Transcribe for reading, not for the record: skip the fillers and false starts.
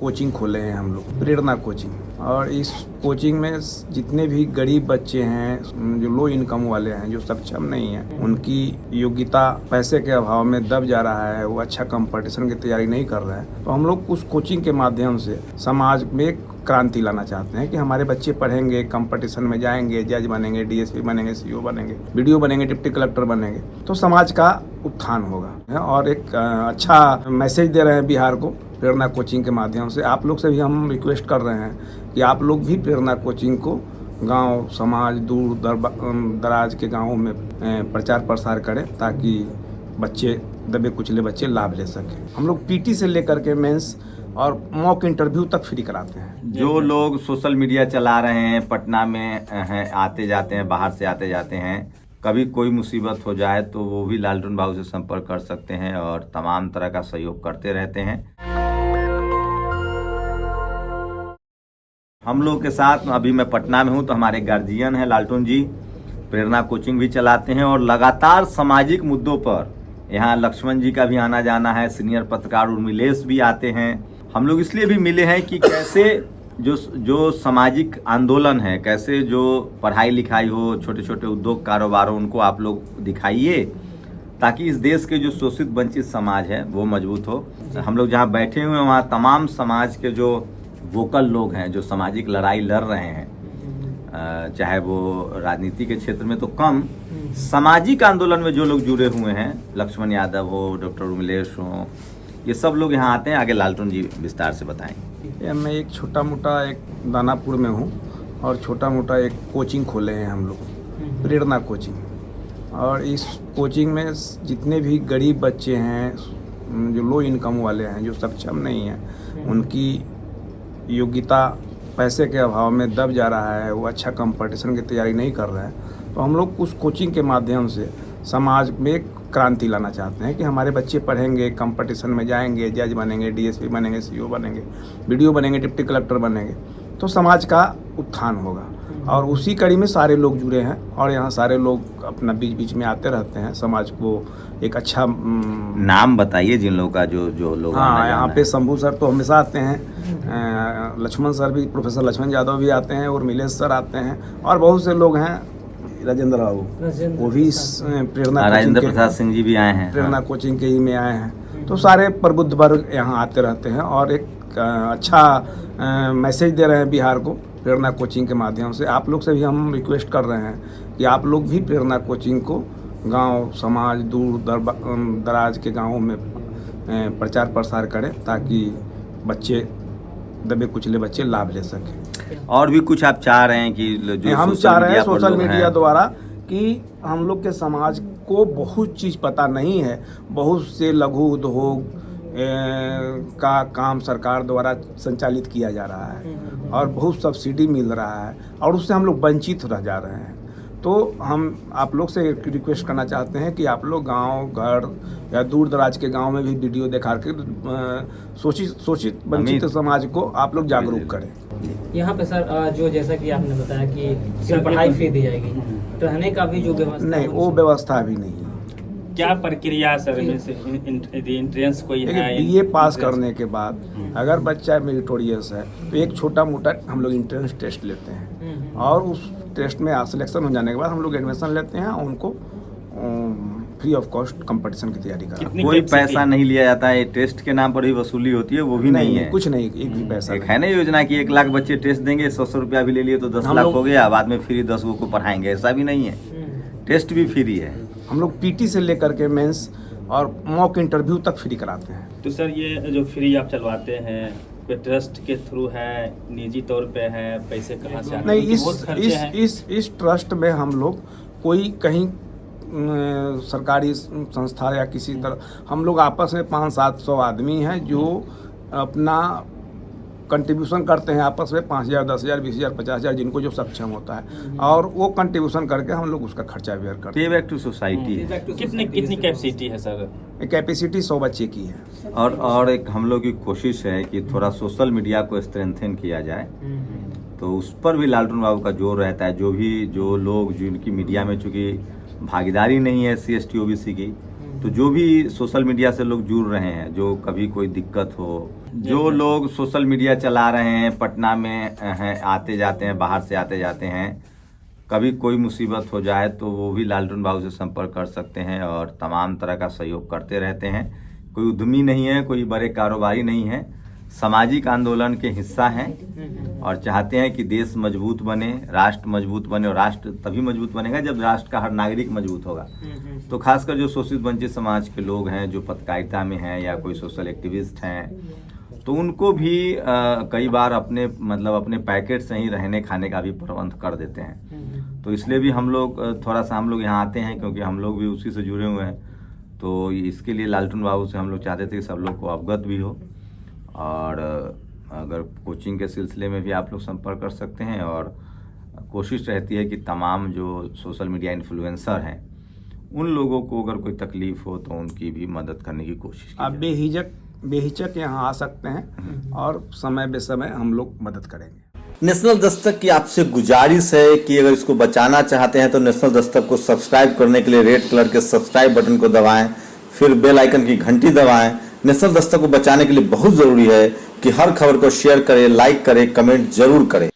Coaching खोले हैं हम लोग, प्रेरणा कोचिंग। और इस कोचिंग में जितने भी गरीब बच्चे हैं, जो लो इनकम वाले हैं, जो सक्षम नहीं हैं, उनकी योग्यता पैसे के अभाव में दब जा रहा है, वो अच्छा कंपटीशन की तैयारी नहीं कर रहे हैं, तो हम लोग उस कोचिंग के माध्यम से समाज में क्रांति लाना चाहते हैं कि हमारे बच्चे पढ़ेंगे, कंपटीशन में जाएंगे, जज बनेंगे, डीएसपी बनेंगे, सीओ बनेंगे, बीडीओ बनेंगे, डिप्टी कलेक्टर बनेंगे, तो समाज का उत्थान होगा। और एक अच्छा मैसेज दे रहे हैं बिहार को प्रेरणा कोचिंग के माध्यम से। आप लोग से भी हम रिक्वेस्ट कर रहे हैं कि आप लोग भी प्रेरणा कोचिंग को गांव, समाज, दूर दराज के गांवों में प्रचार प्रसार करें, ताकि बच्चे, दबे कुचले बच्चे लाभ ले सकें। हम लोग पीटी से लेकर के मेंस और मॉक इंटरव्यू तक फ्री कराते हैं। जो लोग सोशल मीडिया चला रहे हैं, पटना में हैं, आते जाते हैं, बाहर से आते जाते हैं, कभी कोई मुसीबत हो जाए तो वो भी लालटून बाबू से संपर्क कर सकते हैं और तमाम तरह का सहयोग करते रहते हैं। हम लोग के साथ अभी मैं पटना में हूँ, तो हमारे गार्जियन हैं लालटून जी, प्रेरणा कोचिंग भी चलाते हैं और लगातार सामाजिक मुद्दों पर यहाँ लक्ष्मण जी का भी आना जाना है, सीनियर पत्रकार उर्मिलेश भी आते हैं। हम लोग इसलिए भी मिले हैं कि कैसे जो सामाजिक आंदोलन है, कैसे जो पढ़ाई लिखाई हो, छोटे छोटे उद्योग कारोबार हो, उनको आप लोग दिखाइए, ताकि इस देश के जो शोषित वंचित समाज है वो मजबूत हो। हम लोग जहाँ बैठे हुए हैं वहाँ तमाम समाज के जो वोकल लोग हैं, जो सामाजिक लड़ाई लड़ रहे हैं, चाहे वो राजनीति के क्षेत्र में तो कम, सामाजिक आंदोलन में जो लोग जुड़े हुए हैं, लक्ष्मण यादव हो, डॉक्टर उर्मिलेश हो, ये सब लोग यहाँ आते हैं। आगे लालटून जी विस्तार से बताएंगे। मैं एक छोटा मोटा एक दानापुर में हूँ और छोटा मोटा एक कोचिंग खोले हैं हम लोग, प्रेरणा कोचिंग। और इस कोचिंग में जितने भी गरीब बच्चे हैं, जो लो इनकम वाले हैं, जो सक्षम नहीं हैं, उनकी योग्यता पैसे के अभाव में दब जा रहा है, वो अच्छा कंपटीशन की तैयारी नहीं कर रहे हैं, तो हम लोग उस कोचिंग के माध्यम से समाज में क्रांति लाना चाहते हैं कि हमारे बच्चे पढ़ेंगे, कंपटीशन में जाएंगे, जज बनेंगे, डीएसपी बनेंगे, सीओ बनेंगे, बीडीओ बनेंगे, डिप्टी कलेक्टर बनेंगे, तो समाज का उत्थान होगा। और उसी कड़ी में सारे लोग जुड़े हैं और यहाँ सारे लोग अपना बीच बीच में आते रहते हैं। समाज को एक अच्छा नाम बताइए जिन लोगों का, जो लोग। हाँ, यहाँ पे शंभू सर तो हमेशा आते हैं, लक्ष्मण सर भी, प्रोफेसर लक्ष्मण यादव भी आते हैं, और मिलेश सर आते हैं, और बहुत से लोग हैं, राजेंद्र बाबू, वो भी प्रेरणा, राजेंद्र प्रसाद सिंह जी भी आए हैं, प्रेरणा कोचिंग के ही में आए हैं। तो सारे प्रबुद्ध वर्ग यहाँ आते रहते हैं और एक अच्छा मैसेज दे रहे हैं बिहार को प्रेरणा कोचिंग के माध्यम से। आप लोग से भी हम रिक्वेस्ट कर रहे हैं कि आप लोग भी प्रेरणा कोचिंग को गांव, समाज, दूर दराज के गांवों में प्रचार प्रसार करें, ताकि बच्चे, दबे कुचले बच्चे लाभ ले सकें। और भी कुछ आप चाह रहे हैं कि जो हम चाह रहे हैं सोशल मीडिया द्वारा कि हम लोग के समाज को बहुत चीज़ पता नहीं है, बहुत से लघु उद्योग का काम सरकार द्वारा संचालित किया जा रहा है और बहुत सब्सिडी मिल रहा है, और उससे हम लोग वंचित रह जा रहे हैं। तो हम आप लोग से रिक्वेस्ट करना चाहते हैं कि आप लोग गांव, घर या दूर दराज के गांव में भी वीडियो दिखा के शोषित वंचित समाज को आप लोग जागरूक करें। यहाँ पे सर जो जैसा कि आपने बताया कि सिर्फ पढ़ाई फ्री दी जाएगी, तो रहने का भी जो व्यवस्था नहीं, वो व्यवस्था अभी नहीं है। क्या प्रक्रिया सर में से इंट्रेंस कोई है? बीए पास करने के बाद अगर बच्चा मेरिटोरियस है तो एक छोटा मोटा हम लोग इंट्रेंस टेस्ट लेते हैं, और उस टेस्ट में सिलेक्शन हो जाने के बाद हम लोग एडमिशन लेते हैं, उनको फ्री ऑफ कॉस्ट कंपटीशन की तैयारी करते हैं। कोई पैसा नहीं लिया जाता है, टेस्ट के नाम पर ही वसूली होती है, वो भी नहीं है, कुछ नहीं, एक भी पैसा एक है ना योजना कि 1 लाख बच्चे टेस्ट देंगे, 100 रुपया भी ले लिए तो 10 लाख हो गया, बाद में फ्री 10 को पढ़ाएंगे, ऐसा भी नहीं है, टेस्ट भी फ्री है। हम लोग पीटी से लेकर के मेंस और मॉक इंटरव्यू तक फ्री कराते हैं। तो सर ये जो फ्री आप चलवाते हैं, कोई ट्रस्ट के थ्रू है, निजी तौर पे है, पैसे कहाँ से आते हैं? नहीं, इस ट्रस्ट में हम लोग कोई कहीं सरकारी संस्था या किसी तरह, हम लोग आपस में 500-700 आदमी हैं जो अपना कंट्रीब्यूशन करते हैं आपस में, 5,000, 10,000, 20,000, 50,000, जिनको जो सक्षम होता है, और वो कंट्रीब्यूशन करके हम लोग उसका खर्चा बेयर करते हैं। पे बैक टू सोसाइटी है। कितनी कैपेसिटी है सर? कैपेसिटी 100 बच्चे की है। और एक हम लोग की कोशिश है कि थोड़ा सोशल मीडिया को स्ट्रेंथन किया जाए, तो उस पर भी लालटून बाबू का जोर रहता है। जो लोग जिनकी मीडिया में चूंकि भागीदारी नहीं है SC ST OBC की, तो जो भी सोशल मीडिया से लोग जुड़ रहे हैं, जो कभी कोई दिक्कत हो, जो लोग सोशल मीडिया चला रहे हैं, पटना में हैं, आते जाते हैं, बाहर से आते जाते हैं, कभी कोई मुसीबत हो जाए तो वो भी लालटन बाबू से संपर्क कर सकते हैं और तमाम तरह का सहयोग करते रहते हैं। कोई उद्यमी नहीं है, कोई बड़े कारोबारी नहीं है, सामाजिक आंदोलन के हिस्सा हैं और चाहते हैं कि देश मजबूत बने, राष्ट्र मजबूत बने। और राष्ट्र तभी मजबूत बनेगा जब राष्ट्र का हर नागरिक मजबूत होगा। तो खासकर जो शोषित वंचित समाज के लोग हैं, जो पत्रकारिता में हैं या कोई सोशल एक्टिविस्ट हैं, तो उनको भी कई बार अपने पैकेट से ही रहने खाने का भी प्रबंध कर देते हैं। तो इसलिए भी हम लोग हम लोग यहाँ आते हैं, क्योंकि हम लोग भी उसी से जुड़े हुए हैं। तो इसके लिए लालटन बाबू से हम लोग चाहते थे कि सब लोग को अवगत भी हो, और अगर कोचिंग के सिलसिले में भी आप लोग संपर्क कर सकते हैं। और कोशिश रहती है कि तमाम जो सोशल मीडिया इन्फ्लुएंसर हैं, उन लोगों को अगर कोई तकलीफ हो तो उनकी भी मदद करने की कोशिश की आप जाए। बेहिचक यहाँ आ सकते हैं और समय बेसमय हम लोग मदद करेंगे। नेशनल दस्तक की आपसे गुजारिश है कि अगर इसको बचाना चाहते हैं तो नेशनल दस्तक को सब्सक्राइब करने के लिए रेड कलर के सब्सक्राइब बटन को दबाएं, फिर बेल आइकन की घंटी दबाएं। नेशनल दस्तक को बचाने के लिए बहुत जरूरी है कि हर खबर को शेयर करें, लाइक करें, कमेंट जरूर करें।